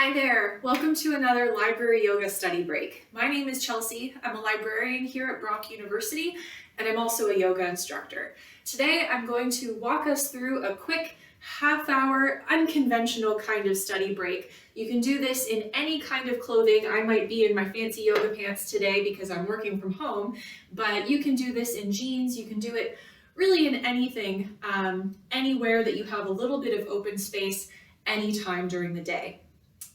Hi there, welcome to another library yoga study break. My name is Chelsea. I'm a librarian here at Brock University, and I'm also a yoga instructor. Today, I'm going to walk us through a quick half-hour, unconventional kind of study break. You can do this in any kind of clothing. I might be in my fancy yoga pants today because I'm working from home, but you can do this in jeans. You can do it really in anything, anywhere that you have a little bit of open space anytime during the day.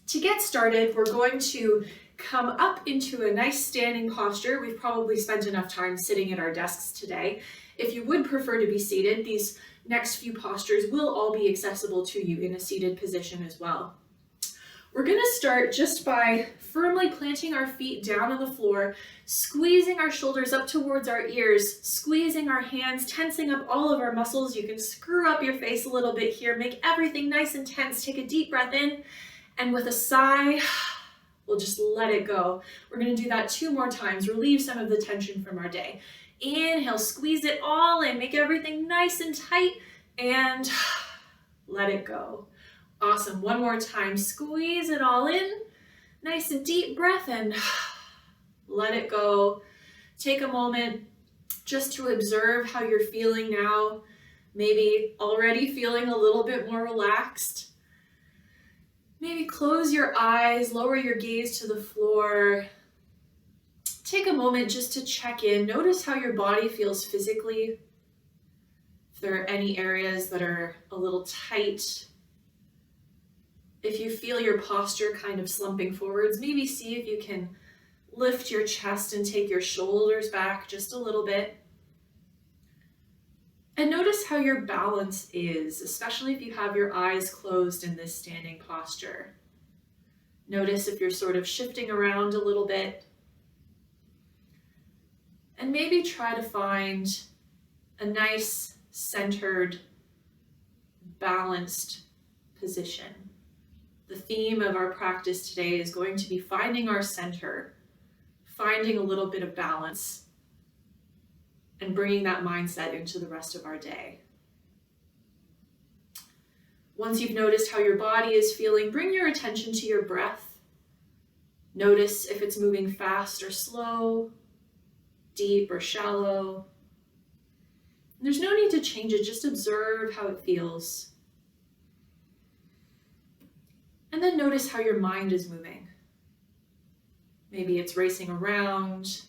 To get started, we're going to come up into a nice standing posture. We've probably spent enough time sitting at our desks today. If you would prefer to be seated, these next few postures will all be accessible to you in a seated position as well. We're going to start just by firmly planting our feet down on the floor, squeezing our shoulders up towards our ears, squeezing our hands, tensing up all of our muscles. You can screw up your face a little bit here, make everything nice and tense. Take a deep breath in. And with a sigh, we'll just let it go. We're going to do that 2 more times, relieve some of the tension from our day. Inhale, squeeze it all in, make everything nice and tight, and let it go. Awesome. 1 more time, squeeze it all in, nice and deep breath, and let it go. Take a moment just to observe how you're feeling now, maybe already feeling a little bit more relaxed. Maybe close your eyes, lower your gaze to the floor. Take a moment just to check in. Notice how your body feels physically. If there are any areas that are a little tight. If you feel your posture kind of slumping forwards, maybe see if you can lift your chest and take your shoulders back just a little bit. And notice how your balance is, especially if you have your eyes closed in this standing posture. Notice if you're sort of shifting around a little bit. And maybe try to find a nice, centered, balanced position. The theme of our practice today is going to be finding our center, finding a little bit of balance, and bringing that mindset into the rest of our day. Once you've noticed how your body is feeling, bring your attention to your breath. Notice if it's moving fast or slow, deep or shallow. There's no need to change it, just observe how it feels. And then notice how your mind is moving. Maybe it's racing around,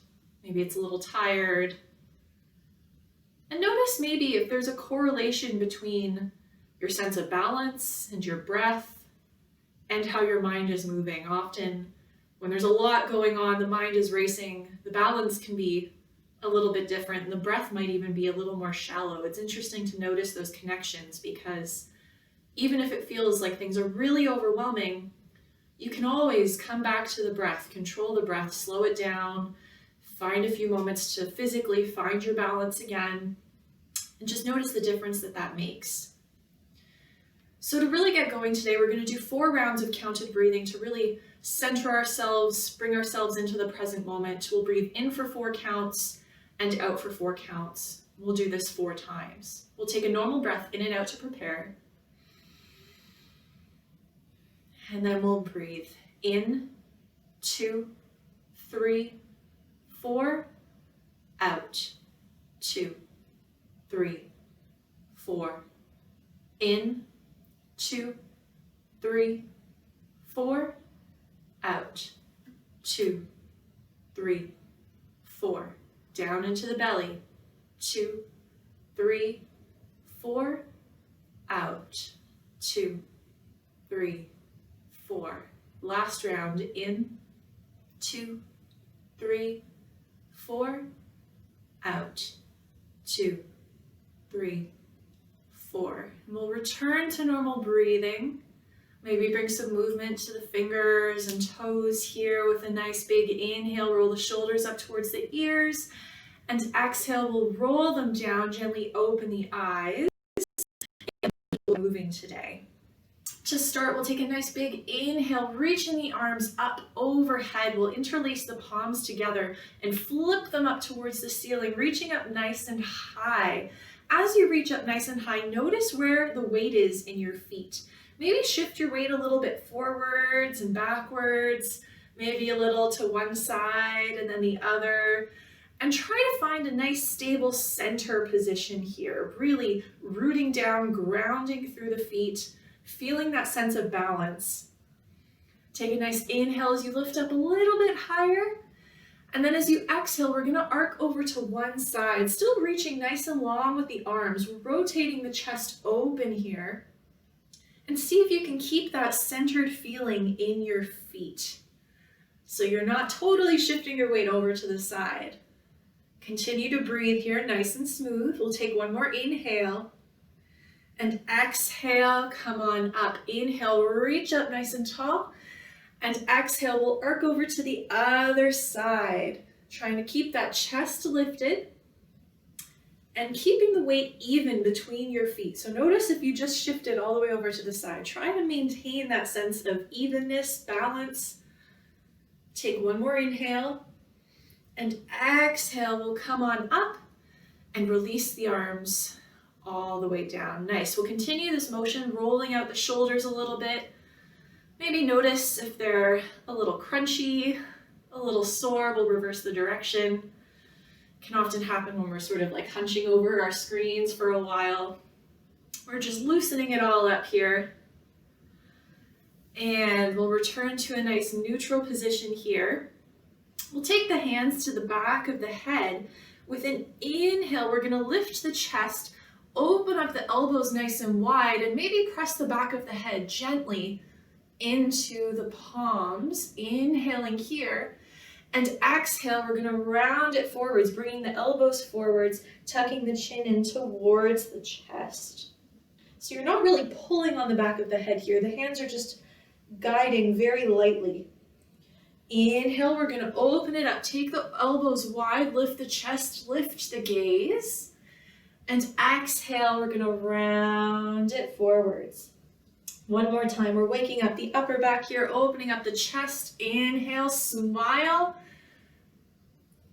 maybe it's a little tired. And notice maybe if there's a correlation between your sense of balance and your breath and how your mind is moving. Often when there's a lot going on, the mind is racing, the balance can be a little bit different, and the breath might even be a little more shallow. It's interesting to notice those connections because even if it feels like things are really overwhelming, you can always come back to the breath, control the breath, slow it down, find a few moments to physically find your balance again, and just notice the difference that that makes. So to really get going today, we're going to do 4 rounds of counted breathing to really center ourselves, bring ourselves into the present moment. We'll breathe in for 4 counts and out for 4 counts. We'll do this 4 times. We'll take a normal breath in and out to prepare. And then we'll breathe in, 2, 3, 4, out, 2, 3, 4, in, 2, 3, 4, out, 2, 3, 4, down into the belly, 2, 3, 4, out, 2, 3, 4. Last round, in, 2, 3, 4, out, 2, 3, 4. And we'll return to normal breathing. Maybe bring some movement to the fingers and toes here with a nice big inhale. Roll the shoulders up towards the ears. And exhale, we'll roll them down, gently open the eyes. And moving today. To start, we'll take a nice big inhale, reaching the arms up overhead. We'll interlace the palms together and flip them up towards the ceiling, reaching up nice and high. As you reach up nice and high, notice where the weight is in your feet. Maybe shift your weight a little bit forwards and backwards, maybe a little to one side and then the other. And try to find a nice stable center position here, really rooting down, grounding through the feet, feeling that sense of balance. Take a nice inhale as you lift up a little bit higher. And then as you exhale, we're gonna arc over to one side, still reaching nice and long with the arms, rotating the chest open here. And see if you can keep that centered feeling in your feet. So you're not totally shifting your weight over to the side. Continue to breathe here, nice and smooth. We'll take one more inhale. And exhale, come on up. Inhale, reach up nice and tall. And exhale, we'll arc over to the other side. Trying to keep that chest lifted. And keeping the weight even between your feet. So notice if you just shifted all the way over to the side. Try to maintain that sense of evenness, balance. Take one more inhale. And exhale, we'll come on up and release the arms all the way down. Nice. We'll continue this motion, rolling out the shoulders a little bit. Maybe notice if they're a little crunchy, a little sore. We'll reverse the direction. Can often happen when we're sort of like hunching over our screens for a while. We're just loosening it all up here. And we'll return to a nice neutral position here. We'll take the hands to the back of the head. With an inhale, we're gonna lift the chest, open up the elbows nice and wide, and maybe press the back of the head gently into the palms. Inhaling here. And exhale, we're gonna round it forwards, bringing the elbows forwards, tucking the chin in towards the chest. So you're not really pulling on the back of the head here. The hands are just guiding very lightly. Inhale, we're gonna open it up. Take the elbows wide, lift the chest, lift the gaze. And exhale, we're gonna round it forwards. One more time, we're waking up the upper back here, opening up the chest. Inhale, smile.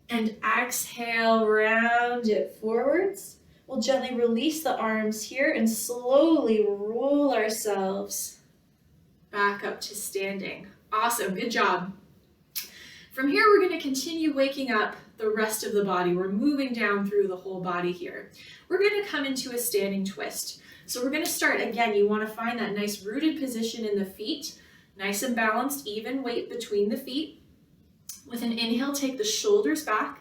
And exhale, round it forwards. We'll gently release the arms here and slowly roll ourselves back up to standing. Awesome, good job. From here, we're gonna continue waking up the rest of the body. We're moving down through the whole body here. We're gonna come into a standing twist. So we're gonna start, again, you wanna find that nice rooted position in the feet, nice and balanced, even weight between the feet. With an inhale, take the shoulders back,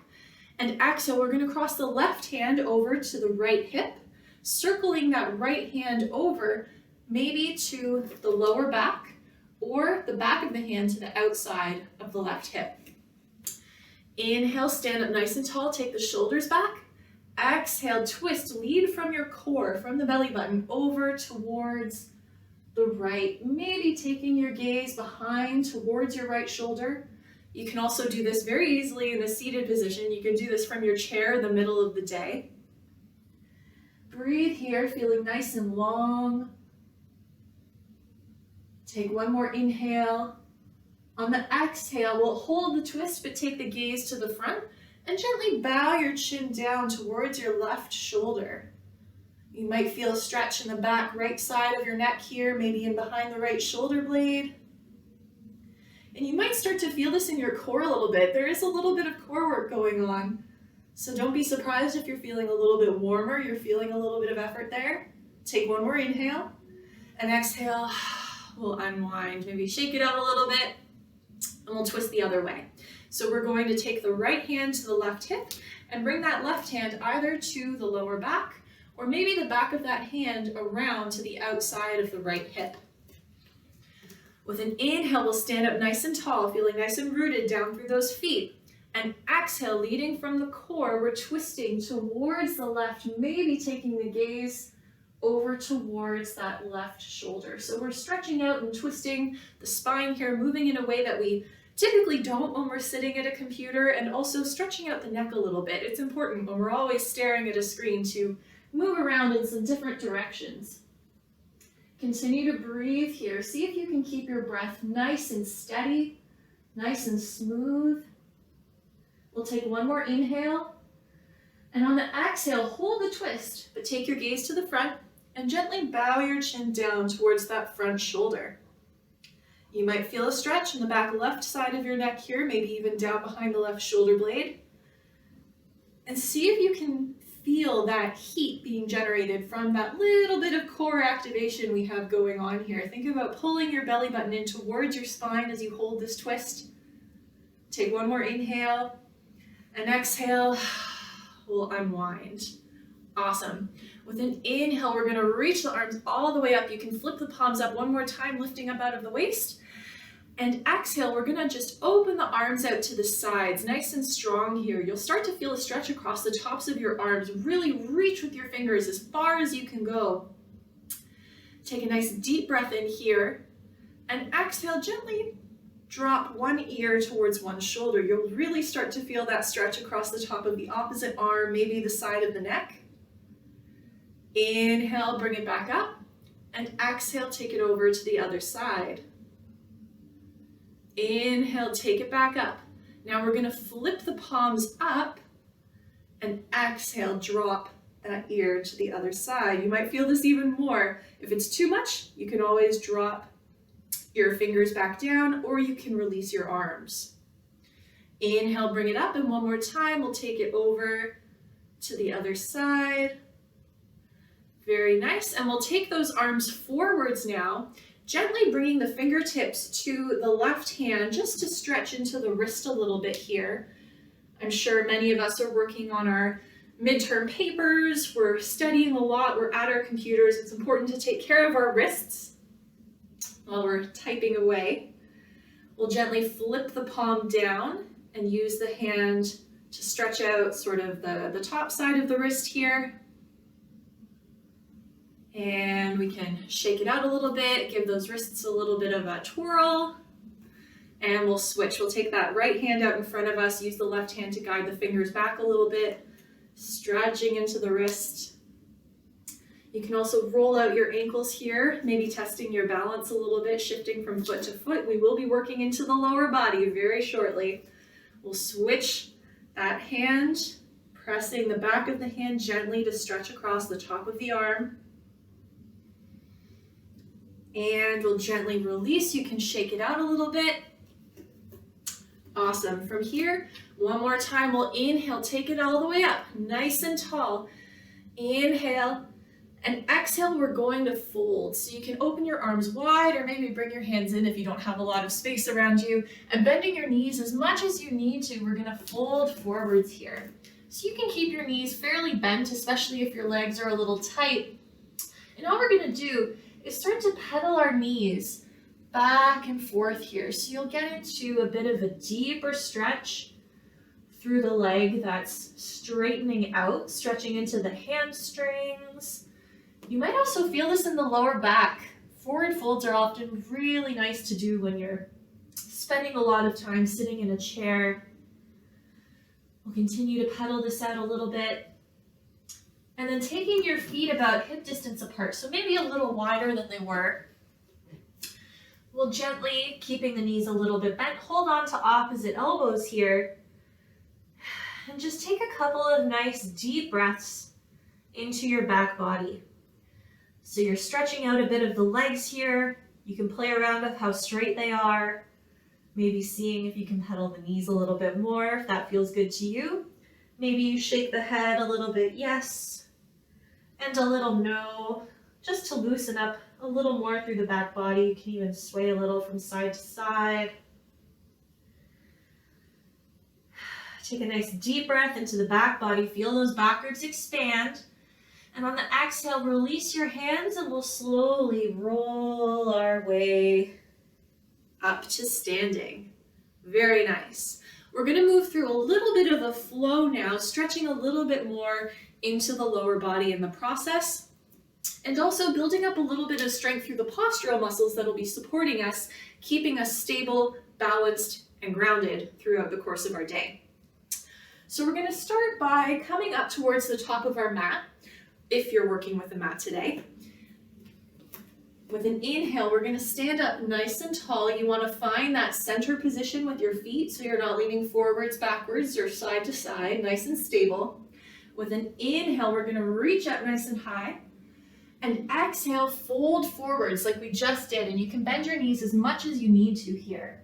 and exhale, we're gonna cross the left hand over to the right hip, circling that right hand over, maybe to the lower back, or the back of the hand to the outside of the left hip. Inhale, stand up nice and tall, take the shoulders back. Exhale, twist, lead from your core, from the belly button, over towards the right. Maybe taking your gaze behind towards your right shoulder. You can also do this very easily in the seated position. You can do this from your chair in the middle of the day. Breathe here, feeling nice and long. Take one more inhale. On the exhale, we'll hold the twist, but take the gaze to the front and gently bow your chin down towards your left shoulder. You might feel a stretch in the back right side of your neck here, maybe in behind the right shoulder blade. And you might start to feel this in your core a little bit. There is a little bit of core work going on. So don't be surprised if you're feeling a little bit warmer, you're feeling a little bit of effort there. Take one more inhale, and exhale, we'll unwind. Maybe shake it out a little bit, and we'll twist the other way. So we're going to take the right hand to the left hip and bring that left hand either to the lower back or maybe the back of that hand around to the outside of the right hip. With an inhale, we'll stand up nice and tall, feeling nice and rooted down through those feet. And exhale, leading from the core, we're twisting towards the left, maybe taking the gaze over towards that left shoulder. So we're stretching out and twisting the spine here, moving in a way that we typically don't when we're sitting at a computer, and also stretching out the neck a little bit. It's important when we're always staring at a screen to move around in some different directions. Continue to breathe here. See if you can keep your breath nice and steady, nice and smooth. We'll take one more inhale. And on the exhale, hold the twist, but take your gaze to the front And gently bow your chin down towards that front shoulder. You might feel a stretch in the back left side of your neck here, maybe even down behind the left shoulder blade. And see if you can feel that heat being generated from that little bit of core activation we have going on here. Think about pulling your belly button in towards your spine as you hold this twist. Take one more inhale, and exhale, we'll unwind. Awesome. With an inhale, we're going to reach the arms all the way up. You can flip the palms up one more time, lifting up out of the waist. And exhale, we're going to just open the arms out to the sides, nice and strong here. You'll start to feel a stretch across the tops of your arms. Really reach with your fingers as far as you can go. Take a nice deep breath in here. And exhale, gently drop one ear towards one shoulder. You'll really start to feel that stretch across the top of the opposite arm, maybe the side of the neck. Inhale, bring it back up. And exhale, take it over to the other side. Inhale, take it back up. Now we're going to flip the palms up and exhale, drop that ear to the other side. You might feel this even more. If it's too much, you can always drop your fingers back down, or you can release your arms. Inhale, bring it up, and one more time, we'll take it over to the other side. Very nice, and we'll take those arms forwards now, gently bringing the fingertips to the left hand just to stretch into the wrist a little bit here. I'm sure many of us are working on our midterm papers. We're studying a lot. We're at our computers. It's important to take care of our wrists while we're typing away. We'll gently flip the palm down and use the hand to stretch out sort of the top side of the wrist here. And we can shake it out a little bit, give those wrists a little bit of a twirl, and we'll switch. We'll take that right hand out in front of us, use the left hand to guide the fingers back a little bit, stretching into the wrist. You can also roll out your ankles here, maybe testing your balance a little bit, shifting from foot to foot. We will be working into the lower body very shortly. We'll switch that hand, pressing the back of the hand gently to stretch across the top of the arm. And we'll gently release. You can shake it out a little bit. Awesome. From here, one more time, we'll inhale, take it all the way up, nice and tall. Inhale, and exhale, we're going to fold. So you can open your arms wide, or maybe bring your hands in if you don't have a lot of space around you, and bending your knees as much as you need to, we're gonna fold forwards here. So you can keep your knees fairly bent, especially if your legs are a little tight. And all we're gonna do is start to pedal our knees back and forth here. So you'll get into a bit of a deeper stretch through the leg that's straightening out, stretching into the hamstrings. You might also feel this in the lower back. Forward folds are often really nice to do when you're spending a lot of time sitting in a chair. We'll continue to pedal this out a little bit. And then taking your feet about hip distance apart, so maybe a little wider than they were. We'll gently, keeping the knees a little bit bent, hold on to opposite elbows here. And just take a couple of nice deep breaths into your back body. So you're stretching out a bit of the legs here. You can play around with how straight they are. Maybe seeing if you can pedal the knees a little bit more, if that feels good to you. Maybe you shake the head a little bit, yes, and a little no, just to loosen up a little more through the back body. You can even sway a little from side to side. Take a nice deep breath into the back body. Feel those back ribs expand. And on the exhale, release your hands and we'll slowly roll our way up to standing. Very nice. We're going to move through a little bit of a flow now, stretching a little bit more into the lower body in the process, and also building up a little bit of strength through the postural muscles that'll be supporting us, keeping us stable, balanced, and grounded throughout the course of our day. So we're going to start by coming up towards the top of our mat, if you're working with a mat today. With an inhale, we're going to stand up nice and tall. You want to find that center position with your feet so you're not leaning forwards, backwards, or side to side, nice and stable. With an inhale, we're going to reach up nice and high. And exhale, fold forwards like we just did, and you can bend your knees as much as you need to here.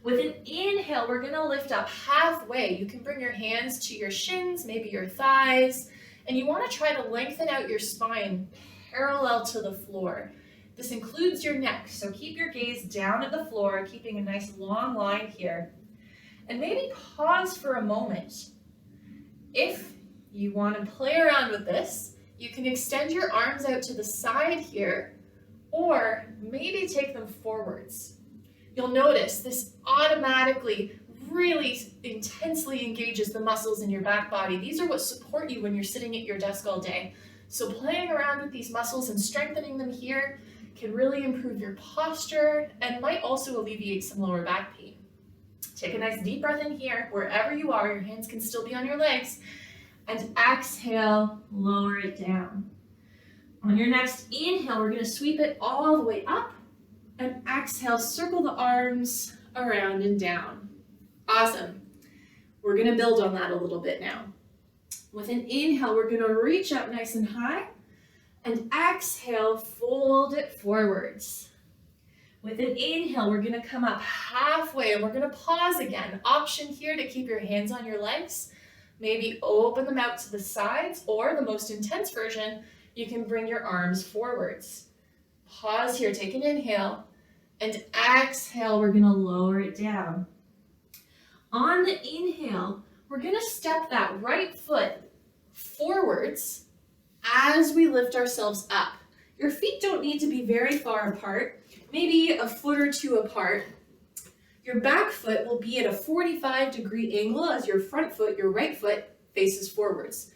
With an inhale, we're gonna lift up halfway. You can bring your hands to your shins, maybe your thighs, and you wanna try to lengthen out your spine parallel to the floor. This includes your neck, so keep your gaze down at the floor, keeping a nice long line here. And maybe pause for a moment. If you wanna play around with this, you can extend your arms out to the side here, or maybe take them forwards. You'll notice this automatically really intensely engages the muscles in your back body. These are what support you when you're sitting at your desk all day. So playing around with these muscles and strengthening them here can really improve your posture and might also alleviate some lower back pain. Take a nice deep breath in here, wherever you are, your hands can still be on your legs, and exhale, lower it down. On your next inhale, we're gonna sweep it all the way up, and exhale, circle the arms around and down. Awesome. We're gonna build on that a little bit now. With an inhale, we're gonna reach up nice and high, and exhale, fold it forwards. With an inhale, we're gonna come up halfway, and we're gonna pause again. Option here to keep your hands on your legs. Maybe open them out to the sides, or the most intense version, you can bring your arms forwards. Pause here, take an inhale, and exhale, we're gonna lower it down. On the inhale, we're gonna step that right foot forwards as we lift ourselves up. Your feet don't need to be very far apart, maybe a foot or two apart. Your back foot will be at a 45-degree angle as your front foot, your right foot, faces forwards.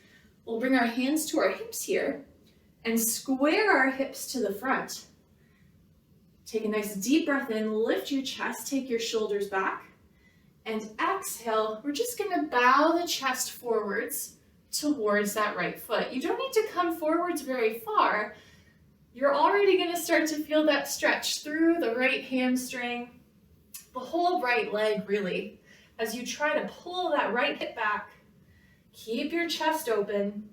We'll bring our hands to our hips here and square our hips to the front. Take a nice deep breath in, lift your chest, take your shoulders back, and exhale, we're just gonna bow the chest forwards towards that right foot. You don't need to come forwards very far. You're already gonna start to feel that stretch through the right hamstring, the whole right leg really, as you try to pull that right hip back. Keep your chest open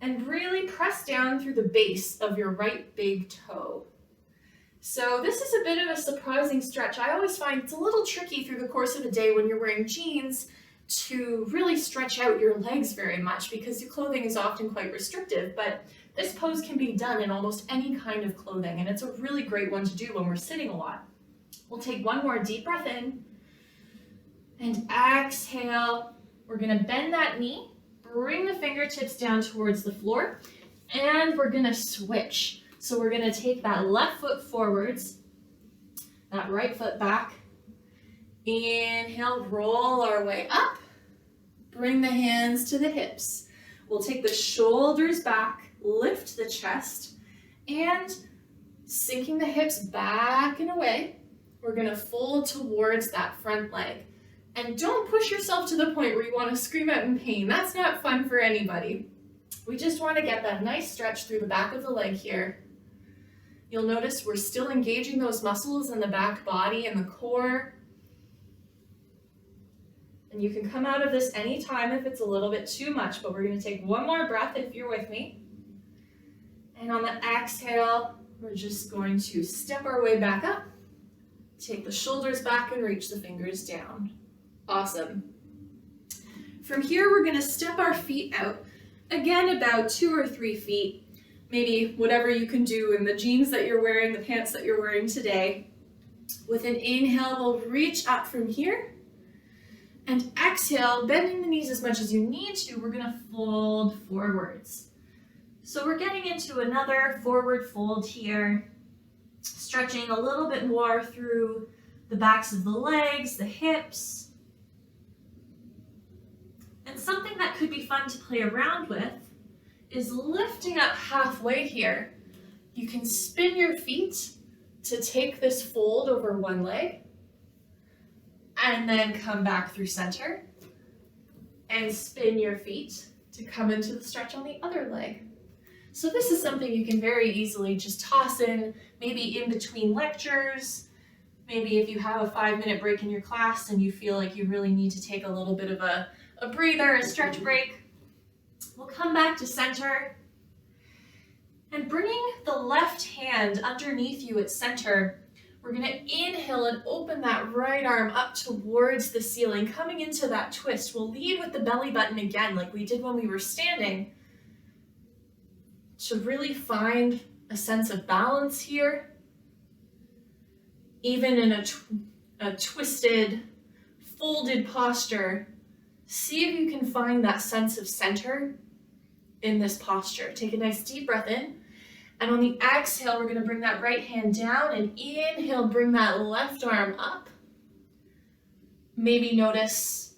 and really press down through the base of your right big toe. So this is a bit of a surprising stretch. I always find it's a little tricky through the course of the day when you're wearing jeans to really stretch out your legs very much because your clothing is often quite restrictive, but this pose can be done in almost any kind of clothing, and it's a really great one to do when we're sitting a lot. We'll take one more deep breath in, and exhale. We're gonna bend that knee, bring the fingertips down towards the floor, and we're gonna switch. So we're gonna take that left foot forwards, that right foot back. Inhale, roll our way up. Bring the hands to the hips. We'll take the shoulders back, lift the chest, and sinking the hips back and away, we're gonna fold towards that front leg. And don't push yourself to the point where you wanna scream out in pain. That's not fun for anybody. We just wanna get that nice stretch through the back of the leg here. You'll notice we're still engaging those muscles in the back body and the core. And you can come out of this anytime if it's a little bit too much, but we're gonna take one more breath if you're with me. And on the exhale, we're just going to step our way back up, take the shoulders back and reach the fingers down. Awesome. From here, we're gonna step our feet out, again about 2 or 3 feet, maybe whatever you can do in the jeans that you're wearing, the pants that you're wearing today. With an inhale, we'll reach up from here, and exhale, bending the knees as much as you need to, we're gonna fold forwards. So we're getting into another forward fold here, stretching a little bit more through the backs of the legs, the hips. And something that could be fun to play around with is lifting up halfway here. You can spin your feet to take this fold over one leg, and then come back through center, and spin your feet to come into the stretch on the other leg. So this is something you can very easily just toss in, maybe in between lectures, maybe if you have a 5-minute break in your class and you feel like you really need to take a little bit of a breather, a stretch break. We'll come back to center, And bringing the left hand underneath you at center, we're going to inhale and open that right arm up towards the ceiling, coming into that twist. We'll lead with the belly button again, like we did when we were standing, to really find a sense of balance here. Even in a twisted, folded posture, see if you can find that sense of center in this posture. Take a nice deep breath in. And on the exhale, we're going to bring that right hand down, and inhale, bring that left arm up. Maybe notice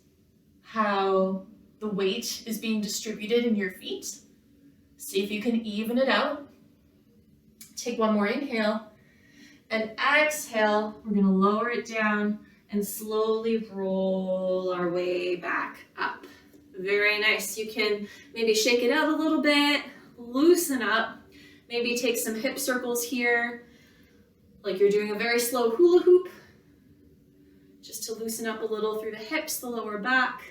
how the weight is being distributed in your feet. See if you can even it out. Take one more inhale, and exhale, we're going to lower it down and slowly roll our way back up. Very nice. You can maybe shake it out a little bit, loosen up. Maybe take some hip circles here, like you're doing a very slow hula hoop, just to loosen up a little through the hips, the lower back.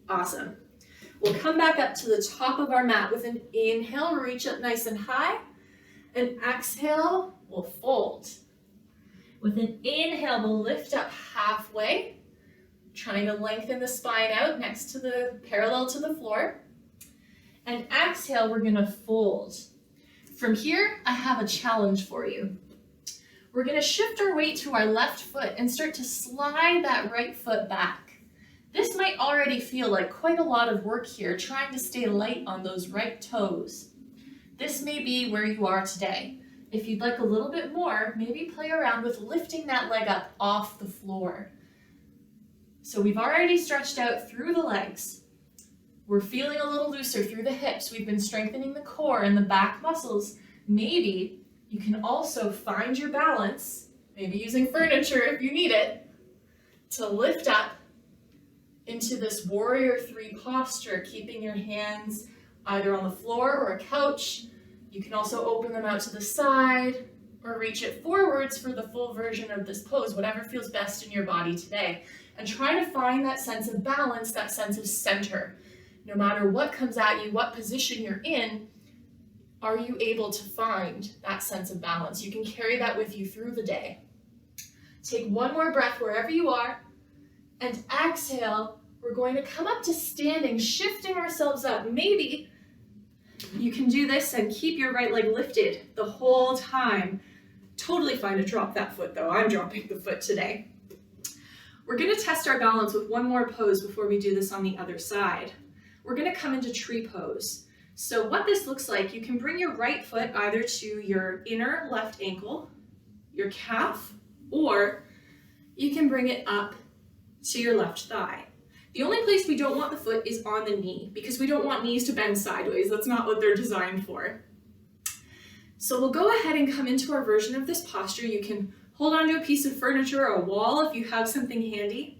Awesome. We'll come back up to the top of our mat with an inhale, reach up nice and high, and exhale, we'll fold. With an inhale, we'll lift up halfway, trying to lengthen the spine out next to the parallel to the floor. And exhale, we're going to fold. From here, I have a challenge for you. We're going to shift our weight to our left foot and start to slide that right foot back. This might already feel like quite a lot of work here, trying to stay light on those right toes. This may be where you are today. If you'd like a little bit more, maybe play around with lifting that leg up off the floor. So we've already stretched out through the legs. We're feeling a little looser through the hips. We've been strengthening the core and the back muscles. Maybe you can also find your balance, maybe using furniture if you need it, to lift up into this warrior three posture, keeping your hands either on the floor or a couch. You can also open them out to the side or reach it forwards for the full version of this pose, whatever feels best in your body today. And try to find that sense of balance, that sense of center. No matter what comes at you, what position you're in, are you able to find that sense of balance? You can carry that with you through the day. Take one more breath wherever you are, and exhale. We're going to come up to standing, shifting ourselves up. Maybe you can do this and keep your right leg lifted the whole time. Totally fine to drop that foot though. I'm dropping the foot today. We're going to test our balance with one more pose before we do this on the other side. We're going to come into tree pose. So what this looks like, you can bring your right foot either to your inner left ankle, your calf, or you can bring it up to your left thigh. The only place we don't want the foot is on the knee, because we don't want knees to bend sideways. That's not what they're designed for. So we'll go ahead and come into our version of this posture. You can hold onto a piece of furniture or a wall if you have something handy.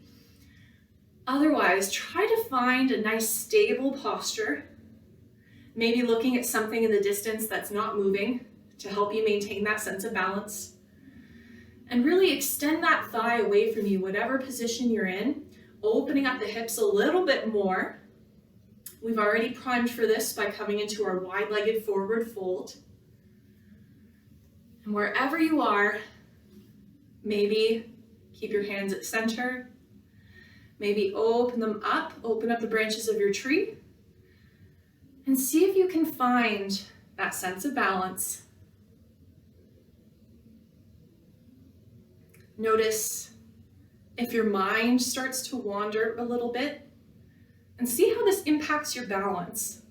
Otherwise, try to find a nice stable posture, maybe looking at something in the distance that's not moving to help you maintain that sense of balance. And really extend that thigh away from you, whatever position you're in, opening up the hips a little bit more. We've already primed for this by coming into our wide-legged forward fold. And wherever you are, maybe keep your hands at center. Maybe open them up, open up the branches of your tree, and see if you can find that sense of balance. Notice if your mind starts to wander a little bit, and see how this impacts your balance.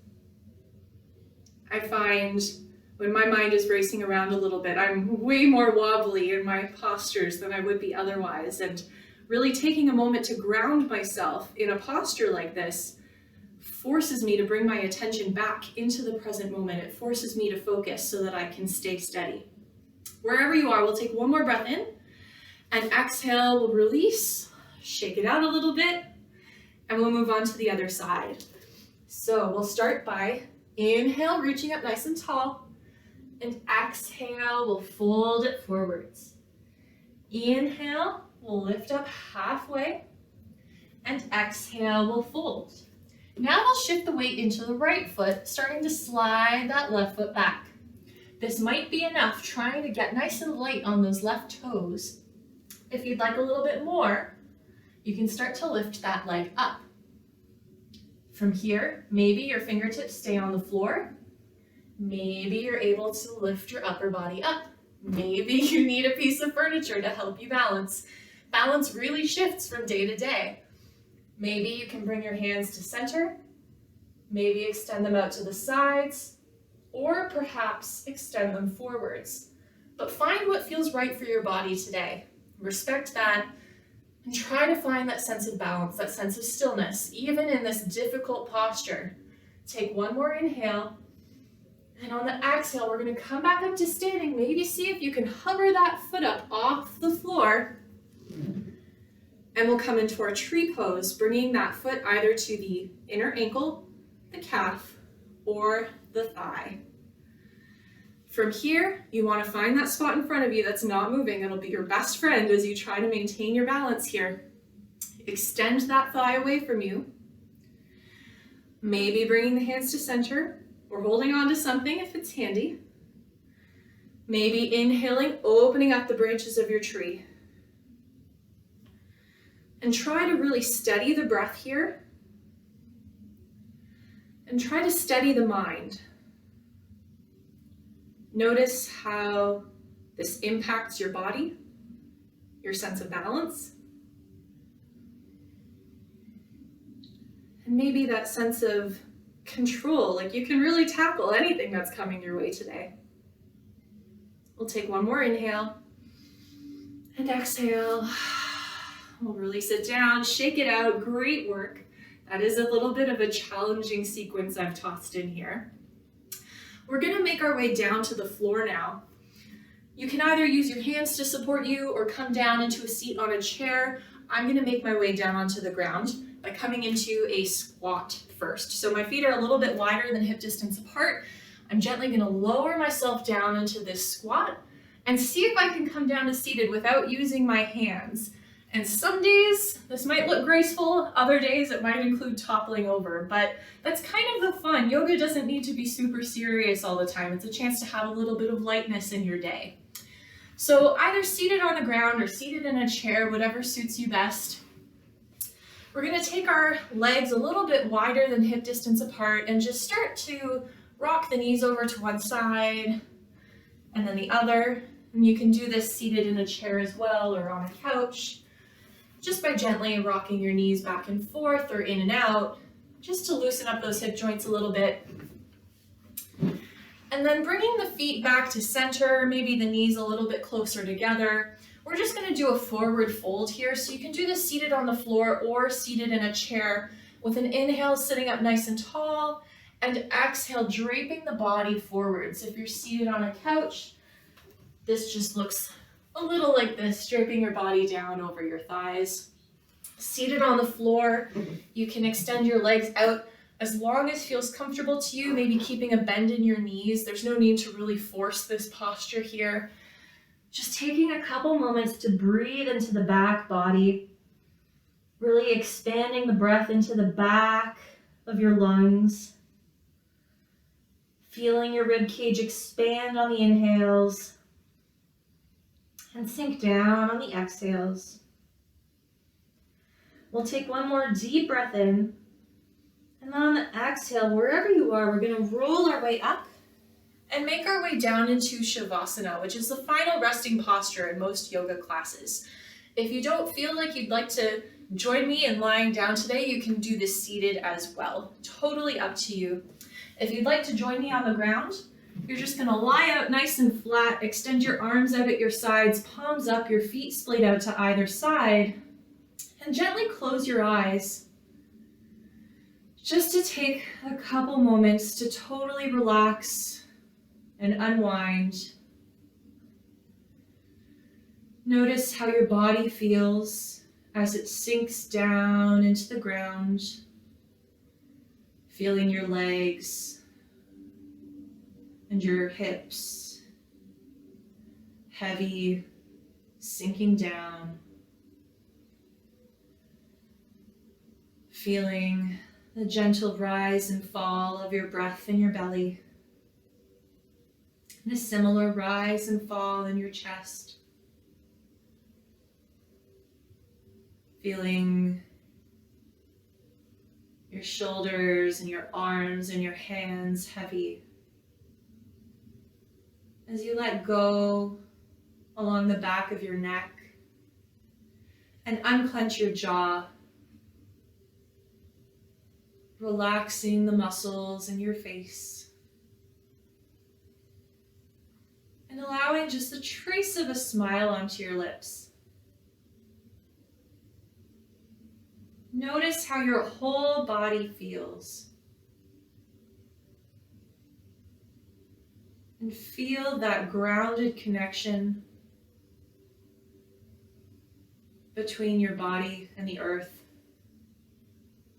I find when my mind is racing around a little bit, I'm way more wobbly in my postures than I would be otherwise, and really taking a moment to ground myself in a posture like this forces me to bring my attention back into the present moment. It forces me to focus so that I can stay steady. Wherever you are, we'll take one more breath in, and exhale, we'll release, shake it out a little bit, and we'll move on to the other side. So we'll start by inhale, reaching up nice and tall, and exhale, we'll fold it forwards. Inhale, we'll lift up halfway, and exhale, we'll fold. Now I'll shift the weight into the right foot, starting to slide that left foot back. This might be enough, trying to get nice and light on those left toes. If you'd like a little bit more, you can start to lift that leg up. From here, maybe your fingertips stay on the floor. Maybe you're able to lift your upper body up. Maybe you need a piece of furniture to help you balance. Balance really shifts from day to day. Maybe you can bring your hands to center. Maybe extend them out to the sides, or perhaps extend them forwards. But find what feels right for your body today. Respect that, and try to find that sense of balance, that sense of stillness, even in this difficult posture. Take one more inhale, and on the exhale, we're going to come back up to standing. Maybe see if you can hover that foot up off the floor, and we'll come into our tree pose, bringing that foot either to the inner ankle, the calf, or the thigh. From here, you want to find that spot in front of you that's not moving. It'll be your best friend as you try to maintain your balance here. Extend that thigh away from you. Maybe bringing the hands to center or holding on to something if it's handy. Maybe inhaling, opening up the branches of your tree. And try to really steady the breath here. And try to steady the mind. Notice how this impacts your body, your sense of balance, and maybe that sense of control, like you can really tackle anything that's coming your way today. We'll take one more inhale and exhale. We'll release it down, shake it out. Great work. That is a little bit of a challenging sequence I've tossed in here. We're going to make our way down to the floor now. You can either use your hands to support you or come down into a seat on a chair. I'm going to make my way down onto the ground by coming into a squat first. So my feet are a little bit wider than hip distance apart. I'm gently going to lower myself down into this squat and see if I can come down to seated without using my hands. And some days this might look graceful, other days it might include toppling over, but that's kind of the fun. Yoga doesn't need to be super serious all the time. It's a chance to have a little bit of lightness in your day. So either seated on the ground or seated in a chair, whatever suits you best. We're going to take our legs a little bit wider than hip distance apart and just start to rock the knees over to one side and then the other. And you can do this seated in a chair as well or on a couch, just by gently rocking your knees back and forth or in and out, just to loosen up those hip joints a little bit. And then bringing the feet back to center, maybe the knees a little bit closer together. We're just going to do a forward fold here. So you can do this seated on the floor or seated in a chair with an inhale sitting up nice and tall and exhale draping the body forward. So if you're seated on a couch, this just looks a little like this, draping your body down over your thighs. Seated on the floor, you can extend your legs out as long as feels comfortable to you, maybe keeping a bend in your knees. There's no need to really force this posture here. Just taking a couple moments to breathe into the back body, really expanding the breath into the back of your lungs. Feeling your rib cage expand on the inhales and sink down on the exhales. We'll take one more deep breath in, and then on the exhale, wherever you are, we're going to roll our way up and make our way down into Shavasana, which is the final resting posture in most yoga classes. If you don't feel like you'd like to join me in lying down today, you can do this seated as well. Totally up to you. If you'd like to join me on the ground, you're just going to lie out nice and flat, extend your arms out at your sides, palms up, your feet splayed out to either side, and gently close your eyes. Just to take a couple moments to totally relax and unwind. Notice how your body feels as it sinks down into the ground, feeling your legs and your hips heavy, sinking down. Feeling The gentle rise and fall of your breath in your belly. And a similar rise and fall in your chest. Feeling your shoulders and your arms and your hands heavy. As you let go along the back of your neck and unclench your jaw, relaxing the muscles in your face and allowing just a trace of a smile onto your lips. Notice how your whole body feels. And feel that grounded connection between your body and the earth.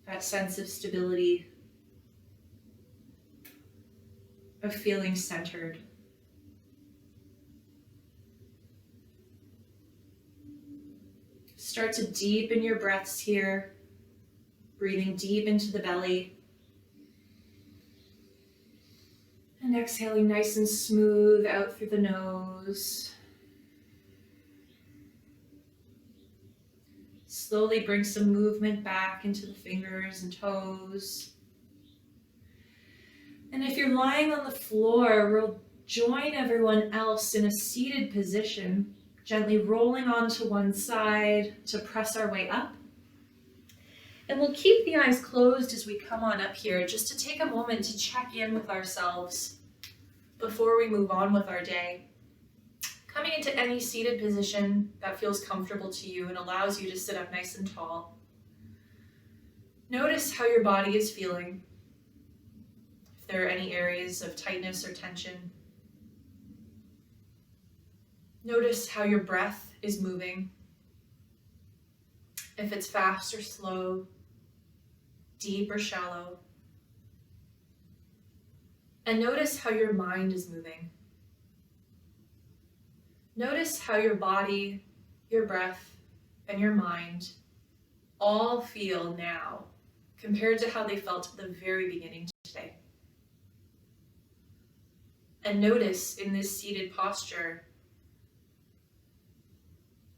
That sense of stability, of feeling centered. Start to deepen your breaths here, breathing deep into the belly. And exhaling nice and smooth out through the nose. Slowly bring some movement back into the fingers and toes. And if you're lying on the floor, we'll join everyone else in a seated position, gently rolling onto one side to press our way up. And we'll keep the eyes closed as we come on up here, just to take a moment to check in with ourselves before we move on with our day. Coming into any seated position that feels comfortable to you and allows you to sit up nice and tall. Notice how your body is feeling. If there are any areas of tightness or tension. Notice how your breath is moving. If it's fast or slow, deep or shallow. And notice how your mind is moving. Notice how your body, your breath, and your mind all feel now compared to how they felt at the very beginning today. And notice in this seated posture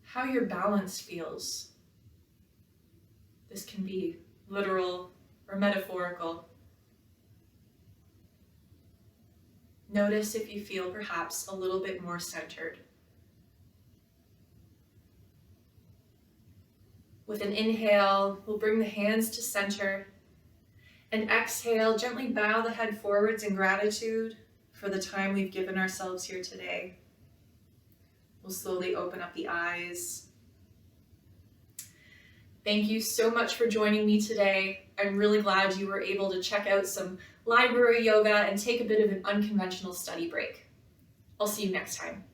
how your balance feels. This can be literal or metaphorical. Notice if you feel perhaps a little bit more centered. With an inhale, we'll bring the hands to center, and exhale, gently bow the head forwards in gratitude for the time we've given ourselves here today. We'll slowly open up the eyes. Thank you so much for joining me today. I'm really glad you were able to check out some library yoga and take a bit of an unconventional study break. I'll see you next time.